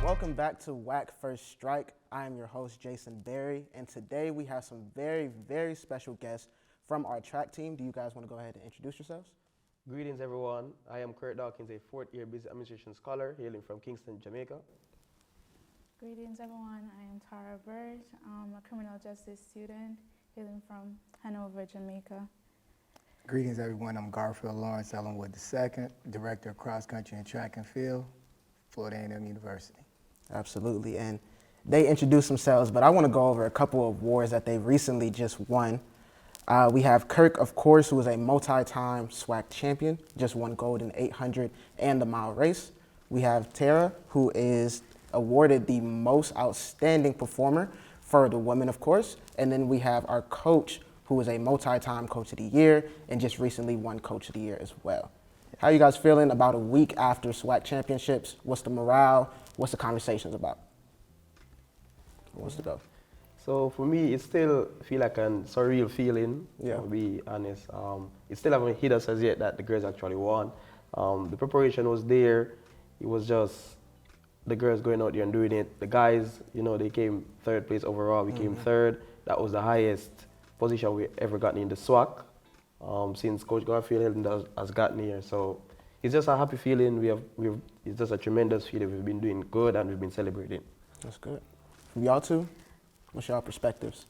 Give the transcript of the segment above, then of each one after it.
Welcome back to WAC First Strike. I am your host, Jason Berry, and today we have some very, very special guests from our track team. Do you guys want to go ahead and introduce yourselves? Greetings, everyone. I am Kirk Dawkins, a fourth-year business administration scholar hailing from Kingston, Jamaica. Greetings, everyone. I am Tara Bert, a criminal justice student hailing from Hanover, Jamaica. Greetings, everyone. I'm Garfield Ellenwood II, Director of Cross Country and Track and Field, Florida A&M University. Absolutely, and they introduced themselves, but I want to go over a couple of awards that they recently just won. We have Kirk, of course, who is a multi-time SWAC champion, just won gold in 800 and the mile race. We have Tara, who is awarded the most outstanding performer for the women, of course. And then we have our coach, who is a multi-time coach of the year and just recently won coach of the year as well. How are you guys feeling about a week after SWAC championships? What's the morale? What's the conversations about? Who wants to go? So for me, it still feel like a surreal feeling, Yeah. to be honest. It still haven't hit us as yet that the girls actually won. The preparation was there. It was just the girls going out there and doing it. The guys, they came third place overall. We came third. That was the highest position we ever gotten in the SWAC since Coach Garfield Ellenwood has gotten here. So it's just a happy feeling. It's just a tremendous feeling. We've been doing good and we've been celebrating. That's good. From y'all two, what's y'all perspectives?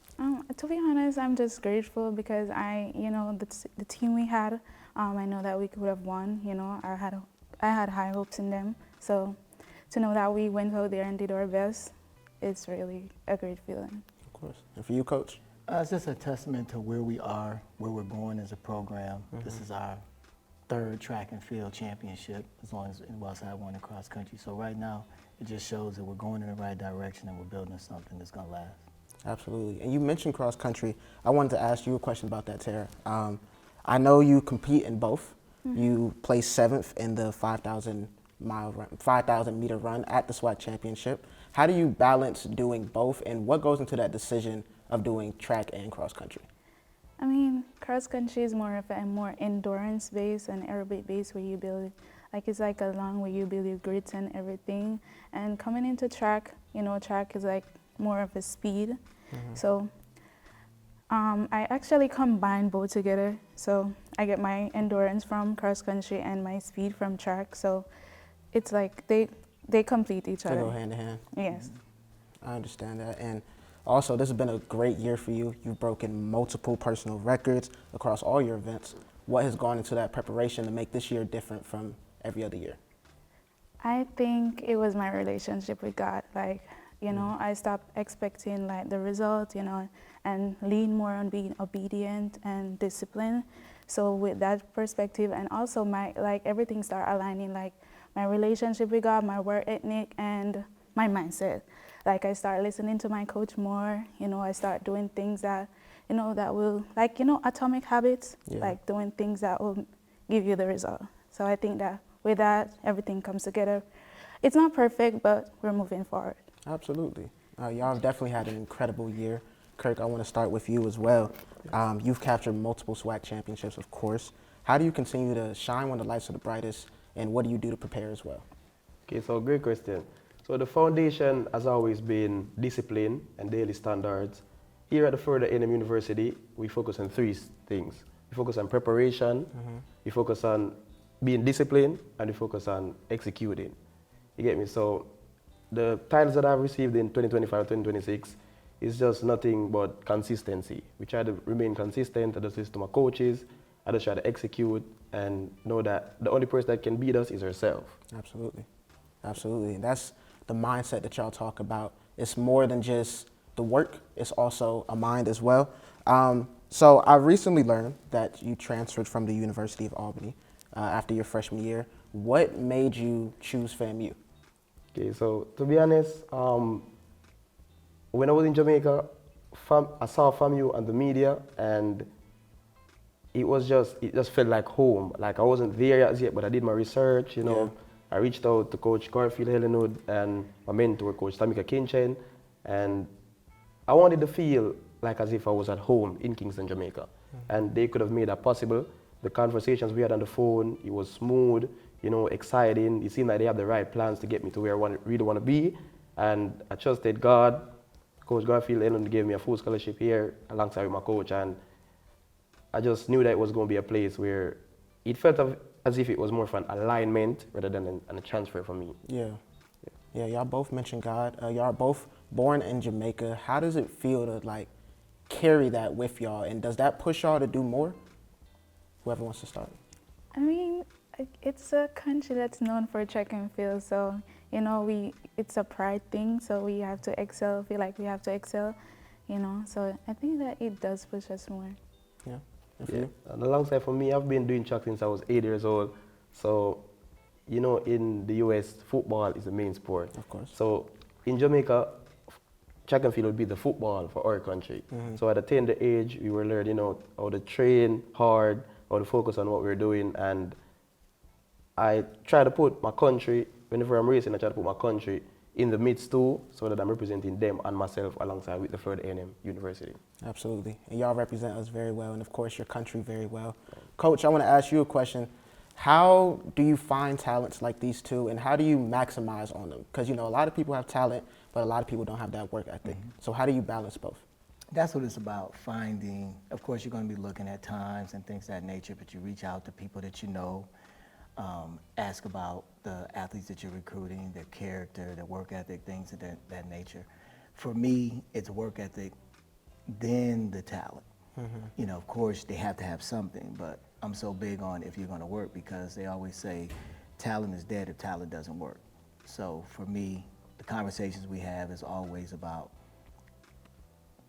To be honest, I'm just grateful because the team we had, I know that we could have won. I had high hopes in them. So to know that we went out there and did our best, it's really a great feeling. Of course. And for you, Coach? It's just a testament to where we are, where we're going as a program. This is our third track and field championship, as long as we also had one in cross country. So right now, it just shows that we're going in the right direction and we're building something that's going to last. Absolutely. And you mentioned cross country. I wanted to ask you a question about that, Tara. I know you compete in both. You placed 7th in the 5,000 meter run at the SWAC championship. How do you balance doing both, and what goes into that decision of doing track and cross country? I mean, cross country is more of a more endurance based and aerobic based where you build, it's like a long where you build your grits and everything. And coming into track, track is like more of a speed. So I actually combine both together. So I get my endurance from cross country and my speed from track. So it's like they complete each other. They go hand in hand. Yes. I understand that. And also, this has been a great year for you. You've broken multiple personal records across all your events. What has gone into that preparation to make this year different from every other year? I think it was my relationship with God. I stopped expecting the result, and lean more on being obedient and disciplined. So with that perspective, and also everything started aligning, my relationship with God, my work ethic, and my mindset. I start listening to my coach more. I start doing things that, that will, atomic habits, doing things that will give you the result. So I think that with that, everything comes together. It's not perfect, but we're moving forward. Absolutely. Y'all have definitely had an incredible year. Kirk, I want to start with you as well. You've captured multiple SWAC championships, of course. How do you continue to shine when the lights are the brightest, and what do you do to prepare as well? Okay, so great question. So the foundation has always been discipline and daily standards. Here at the Florida A&M University, we focus on 3 things. We focus on preparation, we focus on being disciplined, and we focus on executing. You get me? So the titles that I've received in 2025, 2026 is just nothing but consistency. We try to remain consistent. I just listen to my coaches. I just try to execute and know that the only person that can beat us is ourselves. Absolutely. Absolutely. And that's the mindset that y'all talk about. It's more than just the work. It's also a mind as well. So I recently learned that you transferred from the University of Albany after your freshman year. What made you choose FAMU? Okay, so to be honest, when I was in Jamaica, I saw FAMU on the media, and it just felt like home. Like I wasn't there as yet, but I did my research, I reached out to Coach Garfield Ellenwood and my mentor, Coach Tamika Kinchen, and I wanted to feel like as if I was at home in Kingston, Jamaica. And they could have made that possible. The conversations we had on the phone, it was smooth, you know, exciting. It seemed like they have the right plans to get me to where I really want to be. And I trusted God. Coach Garfield Ellenwood gave me a full scholarship here alongside with my coach. And I just knew that it was going to be a place where it felt as if it was more of an alignment rather than a transfer for me. Yeah. Yeah, y'all both mentioned God. Y'all are both born in Jamaica. How does it feel to like carry that with y'all? And does that push y'all to do more? Whoever wants to start. I mean, it's a country that's known for track and field, so you know, it's a pride thing, so we have to excel, feel like we have to excel, you know, so I think that it does push us more. Yeah. And for Yeah. you? And alongside for me, I've been doing track since I was 8 years old. So, you know, in the US, football is the main sport. Of course. So in Jamaica, track and field would be the football for our country. So at a tender age, we were learning, you know, how to train hard, how to focus on what we're doing. And I try to put my country, whenever I'm racing, I try to put my country in the midst too, so that I'm representing them and myself alongside with the Florida A&M University. Absolutely. And y'all represent us very well, and of course your country very well. Coach, I want to ask you a question. How do you find talents like these two, and how do you maximize on them? Because, you know, a lot of people have talent, but a lot of people don't have that work ethic. So how do you balance both? That's what it's about, finding. Of course, you're going to be looking at times and things of that nature, but you reach out to people that you know, ask about the athletes that you're recruiting, their character, their work ethic, things of that nature. For me, it's work ethic, then the talent. You know, of course, they have to have something, but I'm so big on if you're going to work, because they always say talent is dead if talent doesn't work. So for me, the conversations we have is always about,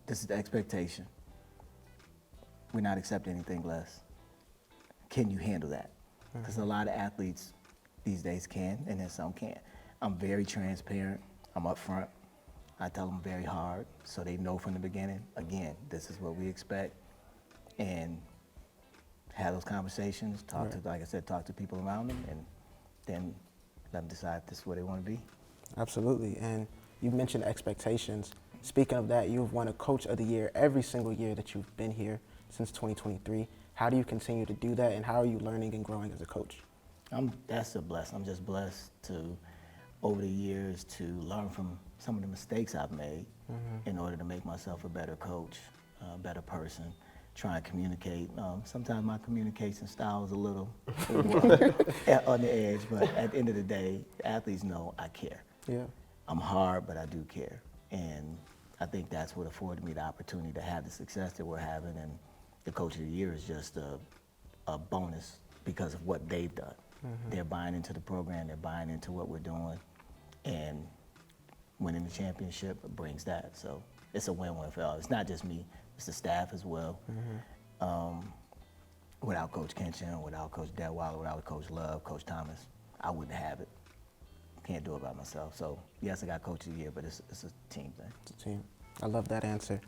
this is the expectation. We're not accepting anything less. Can you handle that? Because a lot of athletes these days can, and then some can't. I'm very transparent. I'm upfront. I tell them very hard, so they know from the beginning, again, this is what we expect. And have those conversations, talk to, like I said, talk to people around them, and then let them decide if this is where they want to be. Absolutely. And you mentioned expectations. Speaking of that, you've won a Coach of the Year every single year that you've been here since 2023. How do you continue to do that, and how are you learning and growing as a coach? That's a blessing. I'm just blessed to, over the years, to learn from some of the mistakes I've made in order to make myself a better coach, a better person, try and communicate. Sometimes my communication style is a little on the edge, but at the end of the day, the athletes know I care. Yeah. I'm hard, but I do care. And I think that's what afforded me the opportunity to have the success that we're having. And the Coach of the Year is just a bonus because of what they've done. They're buying into the program, they're buying into what we're doing, and winning the championship brings that. So it's a win-win for all. It's not just me, it's the staff as well. Without Coach Kinchin, without Coach Detweiler, without Coach Love, Coach Thomas, I wouldn't have it. Can't do it by myself. So yes, I got Coach of the Year, but it's a team thing. It's a team. I love that answer.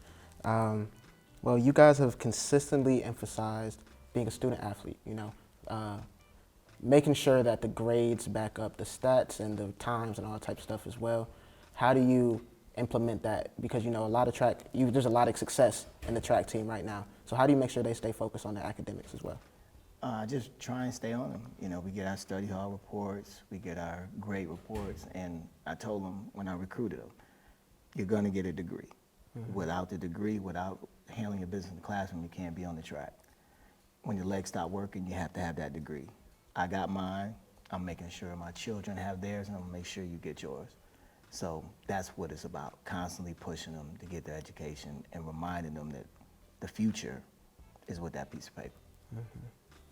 Well, you guys have consistently emphasized being a student athlete, you know, making sure that the grades back up the stats and the times and all that type of stuff as well. How do you implement that? Because, you know, a lot of there's a lot of success in the track team right now. So how do you make sure they stay focused on their academics as well? Just try and stay on them. You know, we get our study hall reports, we get our grade reports, and I told them when I recruited them, you're going to get a degree. Without the degree, without handling your business in the classroom, you can't be on the track. When your legs stop working, you have to have that degree. I got mine. I'm making sure my children have theirs, and I'm going to make sure you get yours. So that's what it's about, constantly pushing them to get their education and reminding them that the future is with that piece of paper.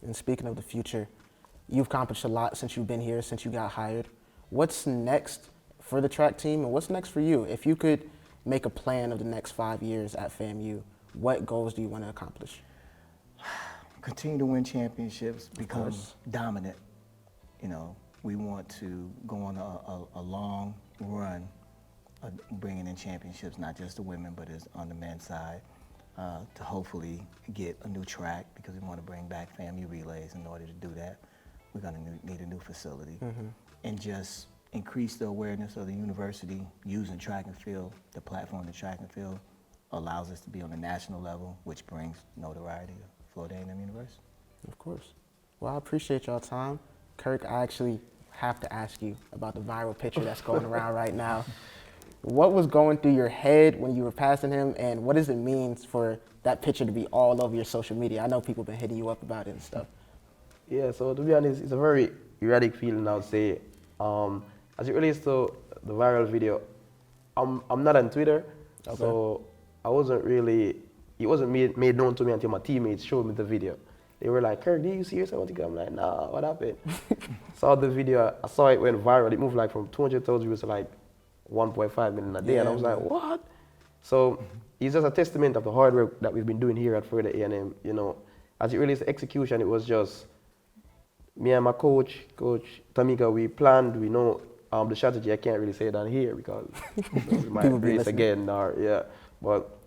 And speaking of the future, you've accomplished a lot since you've been here, since you got hired. What's next for the track team, and what's next for you? If you could make a plan of the next 5 years at FAMU, what goals do you want to accomplish? Continue to win championships, become dominant. You know, we want to go on a long run of bringing in championships, not just the women, but as on the men's side, to hopefully get a new track, because we want to bring back FAMU relays in order to do that. we're going to need a new facility, and just increase the awareness of the university using track and field. The platform to track and field allows us to be on the national level, which brings notoriety to Florida A&M University. Of course. Well, I appreciate y'all time. Kirk, I actually have to ask you about the viral picture that's going around right now. What was going through your head when you were passing him, and what does it mean for that picture to be all over your social media? I know people have been hitting you up about it and stuff. Yeah, so to be honest, it's a very erratic feeling, I would say. As it relates to the viral video, I'm not on Twitter, so I wasn't really, it wasn't made known to me until my teammates showed me the video. They were like, Kirk, did you see yourself? I'm like, nah, what happened? Saw the video, I saw it went viral. It moved like from 200,000 views to like 1.5 million a day, Yeah, and I was like, what? So it's just a testament of the hard work that we've been doing here at Florida A&M. You know, as it relates to execution, it was just me and my coach Tamika, we planned, we know the strategy. I can't really say it on here because we might race again, but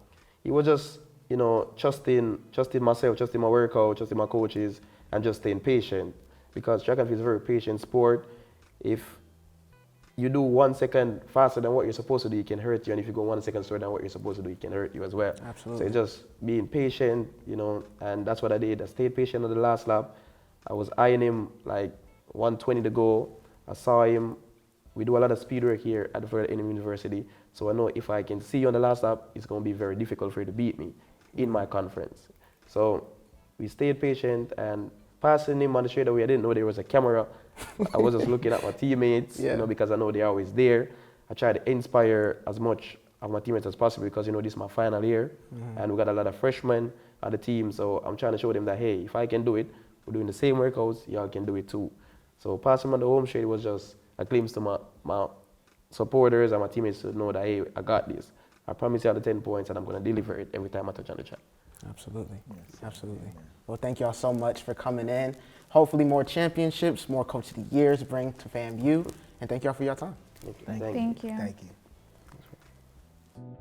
it was just, you know, trusting myself, trusting my workout, trusting my coaches, and just staying patient, because track and field is a very patient sport. If you do 1 second faster than what you're supposed to do, it can hurt you, and if you go 1 second slower than what you're supposed to do, it can hurt you as well. Absolutely. So it's just being patient, you know, and that's what I did. I stayed patient on the last lap. I was eyeing him like 120 to go. I saw him. We do a lot of speed work here at the Florida A&M University, so I know if I can see you on the last lap, it's going to be very difficult for you to beat me in my conference. So we stayed patient, and passing him on the straightaway, I didn't know there was a camera. I was just looking at my teammates, you know, because I know they're always there. I try to inspire as much of my teammates as possible, because, you know, this is my final year, and we got a lot of freshmen on the team, so I'm trying to show them that, hey, if I can do it, we're doing the same workouts, y'all can do it too. So passing on the home straight was just a glimpse to my supporters and my teammates to know that, hey, I got this. I promise you all the 10 points, and I'm going to deliver it every time I touch on the track. Absolutely. Yes. Absolutely. Well, thank y'all so much for coming in. Hopefully more championships, more Coach of the Years bring to FAMU. And thank y'all for your time. Thank you. Thank you. Thank you.